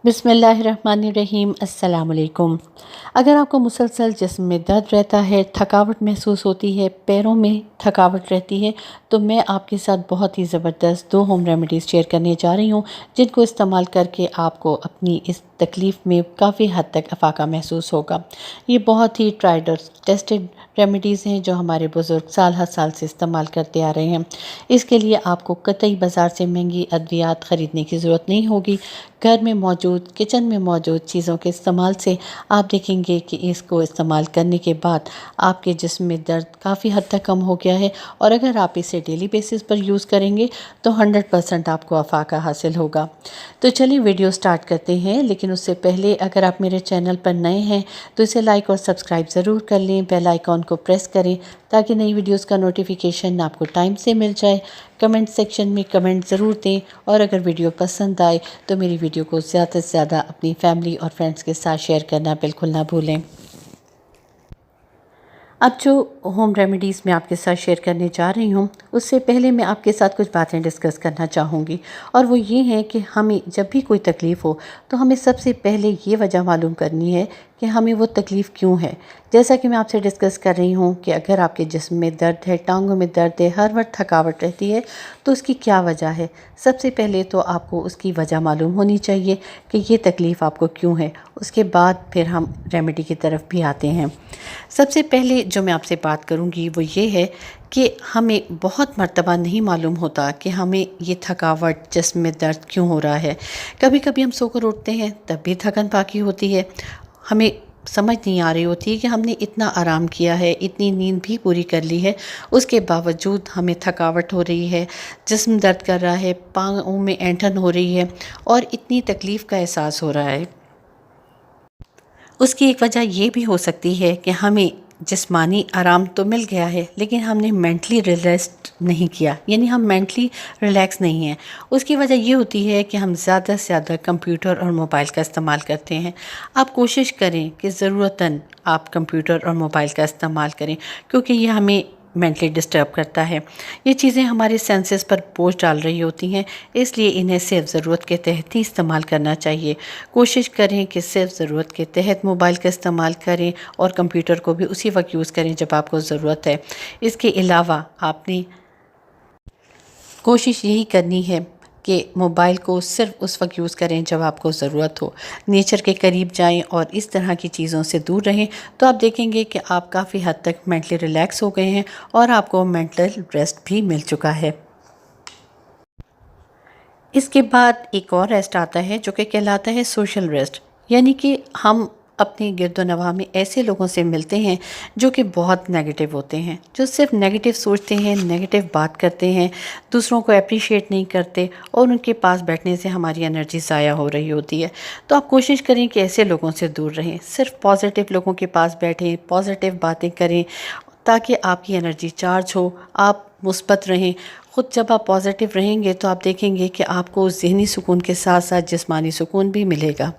बिस्मिल्लाहिर्रहमानिर्रहीम। अस्सलाम वालेकुम। अगर आपको मुसलसल जिस्म में दर्द रहता है, थकावट महसूस होती है, पैरों में थकावट रहती है, तो मैं आपके साथ बहुत ही ज़बरदस्त 2 होम रेमेडीज़ शेयर करने जा रही हूँ, जिनको इस्तेमाल करके आपको अपनी इस तकलीफ़ में काफ़ी हद तक अफाका महसूस होगा। ये बहुत ही ट्राइड और टेस्टेड रेमेडीज़ हैं जो हमारे बुज़ुर्ग साल हर साल से इस्तेमाल करते आ रहे हैं। इसके लिए आपको कतई बाज़ार से महंगी अद्वियात ख़रीदने की ज़रूरत नहीं होगी। घर में मौजूद, किचन में मौजूद चीज़ों के इस्तेमाल से आप देखेंगे कि इसको इस्तेमाल करने के बाद आपके जिस्म में दर्द काफ़ी हद तक कम हो गया है। और अगर आप इसे डेली बेसिस पर यूज़ करेंगे तो 100% आपको अफाका हासिल होगा। तो चलिए वीडियो स्टार्ट करते हैं, लेकिन उससे पहले अगर आप मेरे चैनल पर नए हैं तो इसे लाइक और सब्सक्राइब ज़रूर कर लें। बेल आइकॉन को प्रेस करें ताकि नई वीडियोस का नोटिफिकेशन आपको टाइम से मिल जाए। कमेंट सेक्शन में कमेंट ज़रूर दें, और अगर वीडियो पसंद आए तो मेरी वीडियो को ज़्यादा से ज़्यादा अपनी फैमिली और फ्रेंड्स के साथ शेयर करना बिल्कुल ना भूलें। अब जो होम रेमेडीज़ मैं आपके साथ शेयर करने जा रही हूँ, उससे पहले मैं आपके साथ कुछ बातें डिस्कस करना चाहूँगी। और वो ये हैं कि हमें जब भी कोई तकलीफ़ हो तो हमें सबसे पहले ये वजह मालूम करनी है कि हमें वो तकलीफ़ क्यों है। जैसा कि मैं आपसे डिस्कस कर रही हूँ कि अगर आपके जिस्म में दर्द है, टांगों में दर्द है, हर वक्त थकावट रहती है, तो उसकी क्या वजह है। सबसे पहले तो आपको उसकी वजह मालूम होनी चाहिए कि ये तकलीफ़ आपको क्यों है। उसके बाद फिर हम रेमेडी की तरफ भी आते हैं। सबसे पहले जो मैं आपसे बात करूँगी वो ये है कि हमें बहुत मर्तबा नहीं मालूम होता कि हमें ये थकावट, जिस्म में दर्द क्यों हो रहा है। कभी कभी हम सोकर उठते हैं तब भी थकन बाकी होती है। हमें समझ नहीं आ रही होती कि हमने इतना आराम किया है, इतनी नींद भी पूरी कर ली है, उसके बावजूद हमें थकावट हो रही है, जिस्म दर्द कर रहा है, पाँवों में ऐंठन हो रही है और इतनी तकलीफ़ का एहसास हो रहा है। उसकी एक वजह ये भी हो सकती है कि हमें जिस्मानी आराम तो मिल गया है, लेकिन हमने मेंटली रिलैक्स्ड नहीं किया, यानी हम मेंटली रिलैक्स नहीं हैं। उसकी वजह ये होती है कि हम ज़्यादा से ज़्यादा कंप्यूटर और मोबाइल का इस्तेमाल करते हैं। आप कोशिश करें कि ज़रूरतन आप कंप्यूटर और मोबाइल का इस्तेमाल करें, क्योंकि ये हमें मेंटली डिस्टर्ब करता है। ये चीज़ें हमारे सेंसेस पर बोझ डाल रही होती हैं, इसलिए इन्हें सिर्फ ज़रूरत के तहत ही इस्तेमाल करना चाहिए। कोशिश करें कि सिर्फ ज़रूरत के तहत मोबाइल का इस्तेमाल करें और कंप्यूटर को भी उसी वक्त यूज़ करें जब आपको ज़रूरत है। इसके अलावा आपने कोशिश यही करनी है कि मोबाइल को सिर्फ उस वक्त यूज़ करें जब आपको ज़रूरत हो। नेचर के करीब जाएं और इस तरह की चीज़ों से दूर रहें, तो आप देखेंगे कि आप काफ़ी हद तक मेंटली रिलैक्स हो गए हैं और आपको मेंटल रेस्ट भी मिल चुका है। इसके बाद एक और रेस्ट आता है जो कि कहलाता है सोशल रेस्ट, यानी कि हम अपने गिरदोनवा में ऐसे लोगों से मिलते हैं जो कि बहुत नेगेटिव होते हैं, जो सिर्फ नेगेटिव सोचते हैं, नेगेटिव बात करते हैं, दूसरों को अप्रिशिएट नहीं करते, और उनके पास बैठने से हमारी एनर्जी ज़ाया हो रही होती है। तो आप कोशिश करें कि ऐसे लोगों से दूर रहें, सिर्फ पॉजिटिव लोगों के पास बैठें, पॉजिटिव बातें करें, ताकि आपकी एनर्जी चार्ज हो, आप मुस्बत रहें। ख़ुद जब आप पॉजिटिव रहेंगे तो आप देखेंगे कि आपको ज़हनी सुकून के साथ साथ जिस्मानी सुकून भी मिलेगा।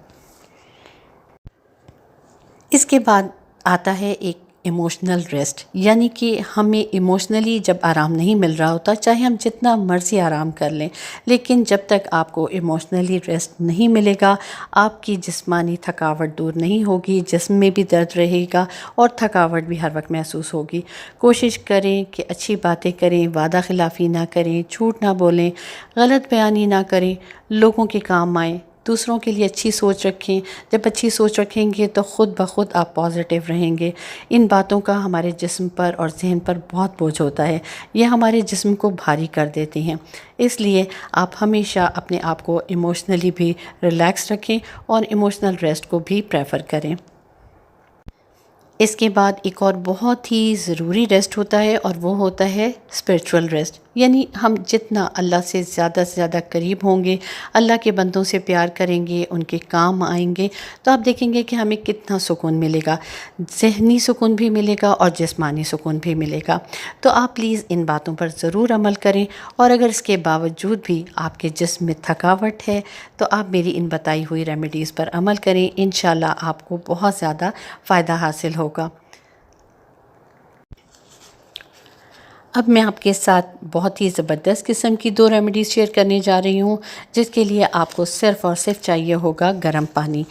इसके बाद आता है एक इमोशनल रेस्ट, यानी कि हमें इमोशनली जब आराम नहीं मिल रहा होता, चाहे हम जितना मर्ज़ी आराम कर लें, लेकिन जब तक आपको इमोशनली रेस्ट नहीं मिलेगा, आपकी जिस्मानी थकावट दूर नहीं होगी, जिस्म में भी दर्द रहेगा और थकावट भी हर वक्त महसूस होगी। कोशिश करें कि अच्छी बातें करें, वादा खिलाफ़ी ना करें, झूठ ना बोलें, गलत बयानी ना करें, लोगों के काम आएँ, दूसरों के लिए अच्छी सोच रखें। जब अच्छी सोच रखेंगे तो ख़ुद ब खुद आप पॉजिटिव रहेंगे। इन बातों का हमारे जिस्म पर और ज़हन पर बहुत बोझ होता है, ये हमारे जिस्म को भारी कर देती हैं। इसलिए आप हमेशा अपने आप को इमोशनली भी रिलैक्स रखें और इमोशनल रेस्ट को भी प्रेफर करें। इसके बाद एक और बहुत ही ज़रूरी रेस्ट होता है, और वो होता है स्पिरिचुअल रेस्ट, यानी हम जितना अल्लाह से ज़्यादा करीब होंगे, अल्लाह के बंदों से प्यार करेंगे, उनके काम आएंगे, तो आप देखेंगे कि हमें कितना सुकून मिलेगा, ज़हनी सुकून भी मिलेगा और जिस्मानी सुकून भी मिलेगा। तो आप प्लीज़ इन बातों पर ज़रूर अमल करें, और अगर इसके बावजूद भी आपके जिस्म में थकावट है तो आप मेरी इन बताई हुई रेमेडीज़ पर अमल करें। इंशाल्लाह आपको बहुत ज़्यादा फ़ायदा हासिल होगा। अब मैं आपके साथ बहुत ही ज़बरदस्त किस्म की 2 रेमेडीज़ शेयर करने जा रही हूँ, जिसके लिए आपको सिर्फ़ और सिर्फ चाहिए होगा गर्म पानी।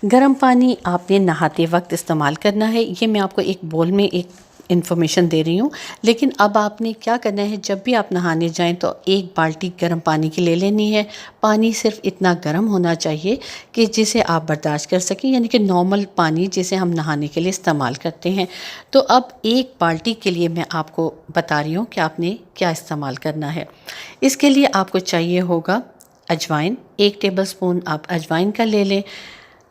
गर्म पानी आपने नहाते वक्त इस्तेमाल करना है। ये मैं आपको एक बोल में एक इन्फॉर्मेशन दे रही हूँ, लेकिन अब आपने क्या करना है, जब भी आप नहाने जाएं तो एक बाल्टी गर्म पानी की ले लेनी है। पानी सिर्फ इतना गर्म होना चाहिए कि जिसे आप बर्दाश्त कर सकें, यानी कि नॉर्मल पानी जिसे हम नहाने के लिए इस्तेमाल करते हैं। तो अब एक बाल्टी के लिए मैं आपको बता रही हूँ कि आपने क्या इस्तेमाल करना है। इसके लिए आपको चाहिए होगा अजवाइन। 1 टेबलस्पून आप अजवाइन का ले लें।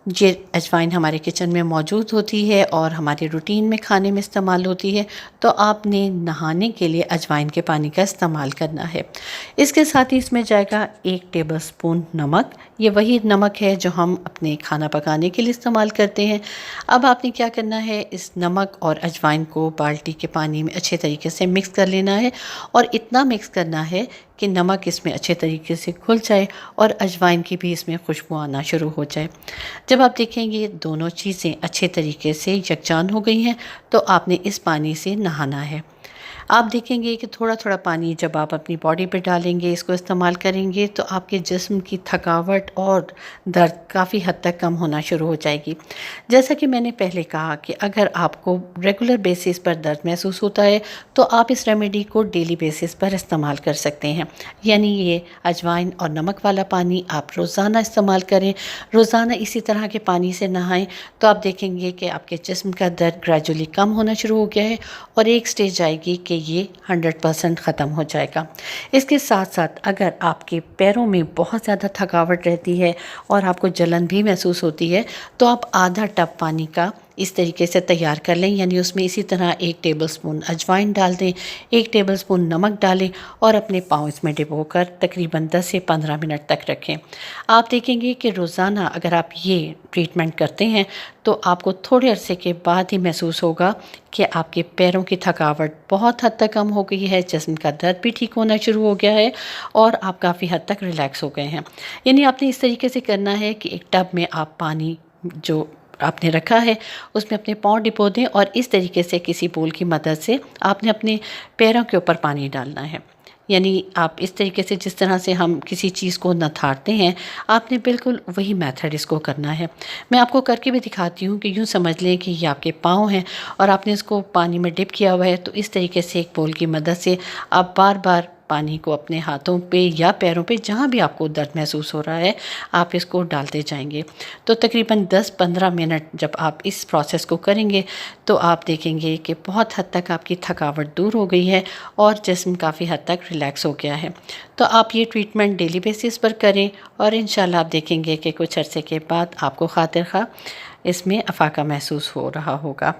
ये अजवाइन हमारे किचन में मौजूद होती है और हमारे रूटीन में खाने में इस्तेमाल होती है, तो आपने नहाने के लिए अजवाइन के पानी का इस्तेमाल करना है। इसके साथ ही इसमें जाएगा 1 टेबलस्पून नमक। ये वही नमक है जो हम अपने खाना पकाने के लिए इस्तेमाल करते हैं। अब आपने क्या करना है, इस नमक और अजवाइन को बाल्टी के पानी में अच्छे तरीके से मिक्स कर लेना है और इतना मिक्स करना है कि नमक इसमें अच्छे तरीके से घुल जाए और अजवाइन की भी इसमें खुशबू आना शुरू हो जाए। जब आप देखेंगे दोनों चीज़ें अच्छे तरीके से यकजान हो गई हैं, तो आपने इस पानी से नहाना है। आप देखेंगे कि थोड़ा थोड़ा पानी जब आप अपनी बॉडी पे डालेंगे, इसको इस्तेमाल करेंगे, तो आपके जिस्म की थकावट और दर्द काफ़ी हद तक कम होना शुरू हो जाएगी। जैसा कि मैंने पहले कहा कि अगर आपको रेगुलर बेसिस पर दर्द महसूस होता है, तो आप इस रेमेडी को डेली बेसिस पर इस्तेमाल कर सकते हैं। यानी ये अजवाइन और नमक वाला पानी आप रोज़ाना इस्तेमाल करें। रोज़ाना इसी तरह के पानी से नहाएं, तो आप देखेंगे कि आपके जिस्म का दर्द ग्रेजुअली कम होना शुरू हो गया है और एक स्टेज आएगी कि ये 100% ख़त्म हो जाएगा। इसके साथ साथ अगर आपके पैरों में बहुत ज़्यादा थकावट रहती है और आपको जलन भी महसूस होती है, तो आप आधा टब पानी का इस तरीके से तैयार कर लें। यानी उसमें इसी तरह 1 टेबलस्पून अजवाइन डाल दें, 1 टेबलस्पून नमक डालें और अपने पाँव इसमें डुबोकर तकरीबन 10 से 15 मिनट तक रखें। आप देखेंगे कि रोज़ाना अगर आप ये ट्रीटमेंट करते हैं, तो आपको थोड़े अरसे के बाद ही महसूस होगा कि आपके पैरों की थकावट बहुत हद तक कम हो गई है, जिस्म का दर्द भी ठीक होना शुरू हो गया है और आप काफ़ी हद तक रिलैक्स हो गए हैं। यानी आपने इस तरीके से करना है कि एक टब में आप पानी जो आपने रखा है उसमें अपने पाँव डिपो दें और इस तरीके से किसी बोल की मदद से आपने अपने पैरों के ऊपर पानी डालना है। यानी आप इस तरीके से जिस तरह से हम किसी चीज़ को नथारते हैं, आपने बिल्कुल वही मेथड इसको करना है। मैं आपको करके भी दिखाती हूँ कि यूँ समझ लें कि ये आपके पाँव हैं और आपने इसको पानी में डिप किया हुआ है, तो इस तरीके से एक बोल की मदद से आप बार बार पानी को अपने हाथों पे या पैरों पे, जहाँ भी आपको दर्द महसूस हो रहा है, आप इसको डालते जाएंगे। तो तकरीबन 10-15 मिनट जब आप इस प्रोसेस को करेंगे, तो आप देखेंगे कि बहुत हद तक आपकी थकावट दूर हो गई है और जिस्म काफ़ी हद तक रिलैक्स हो गया है। तो आप ये ट्रीटमेंट डेली बेसिस पर करें और इंशाल्लाह आप देखेंगे कि कुछ अरसे के बाद आपको खातिर खा इसमें अफाका महसूस हो रहा होगा।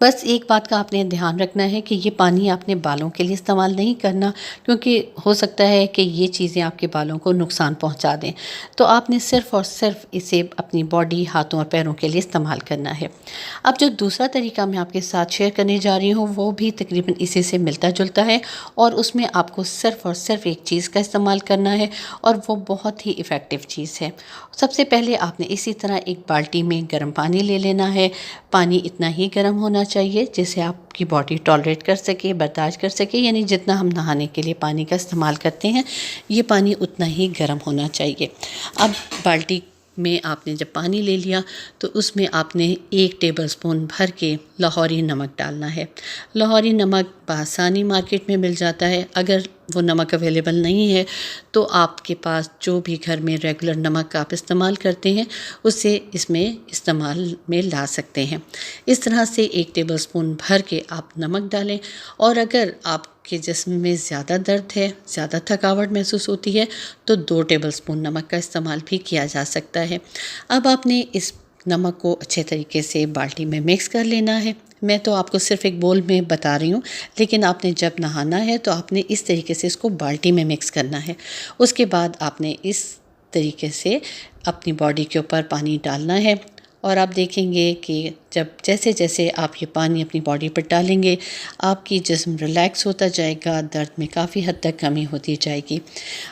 बस एक बात का आपने ध्यान रखना है कि ये पानी आपने बालों के लिए इस्तेमाल नहीं करना, क्योंकि हो सकता है कि ये चीज़ें आपके बालों को नुकसान पहुंचा दें। तो आपने सिर्फ़ और सिर्फ इसे अपनी बॉडी, हाथों और पैरों के लिए इस्तेमाल करना है। अब जो दूसरा तरीका मैं आपके साथ शेयर करने जा रही हूँ, वो भी तकरीबन इसी से मिलता जुलता है और उसमें आपको सिर्फ़ और सिर्फ एक चीज़ का इस्तेमाल करना है और वो बहुत ही इफ़ेक्टिव चीज़ है। सबसे पहले आपने इसी तरह एक बाल्टी में गर्म पानी ले लेना है। पानी इतना ही गर्म होना चाहिए जिसे आपकी बॉडी टॉलरेट कर सके, बर्दाश्त कर सके। यानी जितना हम नहाने के लिए पानी का इस्तेमाल करते हैं, ये पानी उतना ही गर्म होना चाहिए। अब बाल्टी में आपने जब पानी ले लिया, तो उसमें आपने 1 टेबलस्पून भर के लाहौरी नमक डालना है। लाहौरी नमक बआसानी मार्केट में मिल जाता है। अगर वो नमक अवेलेबल नहीं है, तो आपके पास जो भी घर में रेगुलर नमक आप इस्तेमाल करते हैं, उसे इसमें इस्तेमाल में ला सकते हैं। इस तरह से 1 टेबलस्पून भर के आप नमक डालें और अगर आपके जिस्म में ज़्यादा दर्द है, ज़्यादा थकावट महसूस होती है, तो 2 टेबलस्पून नमक का इस्तेमाल भी किया जा सकता है। अब आपने इस नमक को अच्छे तरीके से बाल्टी में मिक्स कर लेना है। मैं तो आपको सिर्फ एक बोल में बता रही हूँ, लेकिन आपने जब नहाना है तो आपने इस तरीके से इसको बाल्टी में मिक्स करना है। उसके बाद आपने इस तरीके से अपनी बॉडी के ऊपर पानी डालना है और आप देखेंगे कि जैसे जैसे आप ये पानी अपनी बॉडी पर डालेंगे, आपकी जिस्म रिलैक्स होता जाएगा, दर्द में काफ़ी हद तक कमी होती जाएगी।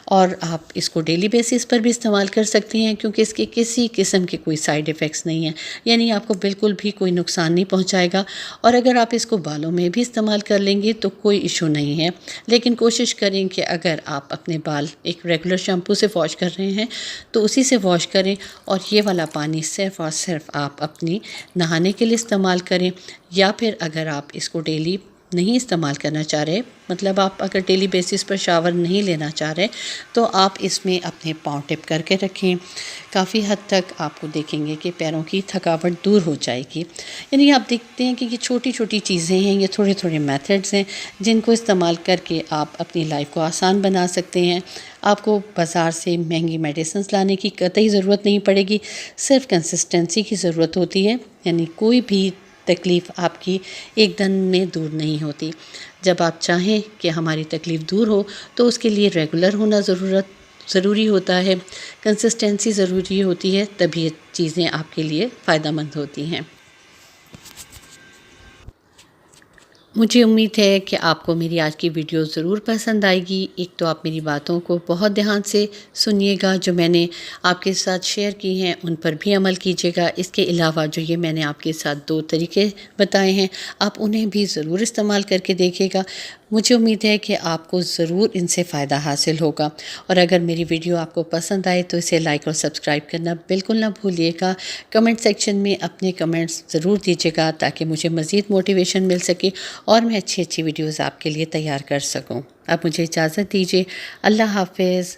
और आप इसको डेली बेसिस पर भी इस्तेमाल कर सकती हैं, क्योंकि इसके किसी किस्म के कोई साइड इफ़ेक्ट्स नहीं हैं, यानी आपको बिल्कुल भी कोई नुकसान नहीं पहुंचाएगा। और अगर आप इसको बालों में भी इस्तेमाल कर लेंगे तो कोई इशू नहीं है, लेकिन कोशिश करें कि अगर आप अपने बाल एक रेगुलर शैम्पू से वॉश कर रहे हैं तो उसी से वॉश करें, और ये वाला पानी सिर्फ़ और सिर्फ आप अपनी नहाने के लिए इस्तेमाल करें। या फिर अगर आप इसको डेली नहीं इस्तेमाल करना चाह रहे, मतलब आप अगर डेली बेसिस पर शावर नहीं लेना चाह रहे, तो आप इसमें अपने पाँव टिप करके रखें। काफ़ी हद तक आपको देखेंगे कि पैरों की थकावट दूर हो जाएगी। यानी आप देखते हैं कि ये छोटी छोटी चीज़ें हैं, ये थोड़े थोड़े मेथड्स हैं जिनको इस्तेमाल करके आप अपनी लाइफ को आसान बना सकते हैं। आपको बाज़ार से महंगी मेडिसिन लाने की कतई ज़रूरत नहीं पड़ेगी, सिर्फ कंसिस्टेंसी की ज़रूरत होती है। यानी कोई भी तकलीफ़ आपकी एक दिन में दूर नहीं होती। जब आप चाहें कि हमारी तकलीफ़ दूर हो तो उसके लिए रेगुलर होना ज़रूरी होता है, कंसिस्टेंसी ज़रूरी होती है, तभी ये चीज़ें आपके लिए फ़ायदेमंद होती हैं। मुझे उम्मीद है कि आपको मेरी आज की वीडियो ज़रूर पसंद आएगी। एक तो आप मेरी बातों को बहुत ध्यान से सुनिएगा, जो मैंने आपके साथ शेयर की हैं उन पर भी अमल कीजिएगा। इसके अलावा जो ये मैंने आपके साथ 2 तरीके बताए हैं, आप उन्हें भी ज़रूर इस्तेमाल करके देखिएगा। मुझे उम्मीद है कि आपको ज़रूर इनसे फ़ायदा हासिल होगा। और अगर मेरी वीडियो आपको पसंद आए तो इसे लाइक और सब्सक्राइब करना बिल्कुल ना भूलिएगा। कमेंट सेक्शन में अपने कमेंट्स ज़रूर दीजिएगा ताकि मुझे मज़ीद मोटिवेशन मिल सके और मैं अच्छी अच्छी वीडियोज़ आपके लिए तैयार कर सकूँ। अब मुझे इजाज़त दीजिए। अल्लाह हाफ़िज़।